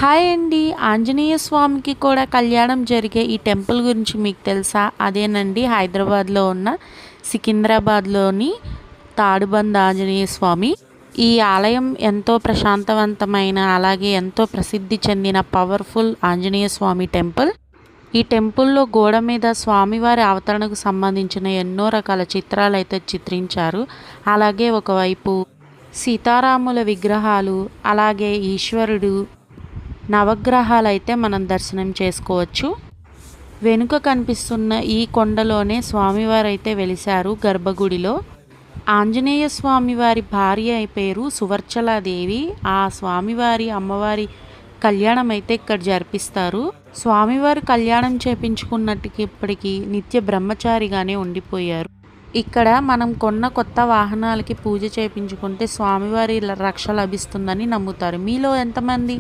Hi అండి. ఆంజనేయ స్వామికి కూడా కళ్యాణం జరిగే ఈ టెంపుల్ గురించి మీకు తెలుసా? అదేనండి హైదరాబాద్లో ఉన్న సికింద్రాబాద్లోని తాడుబంద్ ఆంజనేయ స్వామి. ఈ ఆలయం ఎంతో ప్రశాంతవంతమైన అలాగే ఎంతో ప్రసిద్ధి చెందిన పవర్ఫుల్ ఆంజనేయ స్వామి టెంపుల్. ఈ టెంపుల్లో గోడ మీద స్వామివారి అవతరణకు సంబంధించిన ఎన్నో రకాల చిత్రాలు అయితే చిత్రించారు. అలాగే ఒకవైపు సీతారాముల విగ్రహాలు, అలాగే ఈశ్వరుడు, నవగ్రహాలు అయితే మనం దర్శనం చేసుకోవచ్చు. వెనుక కనిపిస్తున్న ఈ కొండలోనే స్వామివారు అయితే వెలిశారు గర్భగుడిలో. ఆంజనేయ స్వామివారి భార్య పేరు సువర్చలాదేవి. ఆ స్వామివారి అమ్మవారి కళ్యాణం అయితే ఇక్కడ జరిపిస్తారు. స్వామివారి కళ్యాణం చేపించుకున్నట్టుకి ఇప్పటికీ నిత్య బ్రహ్మచారిగానే ఉండిపోయారు. ఇక్కడ మనం కొన్న కొత్త వాహనాలకి పూజ చేయించుకుంటే స్వామివారి రక్ష లభిస్తుందని నమ్ముతారు. మీలో ఎంతమంది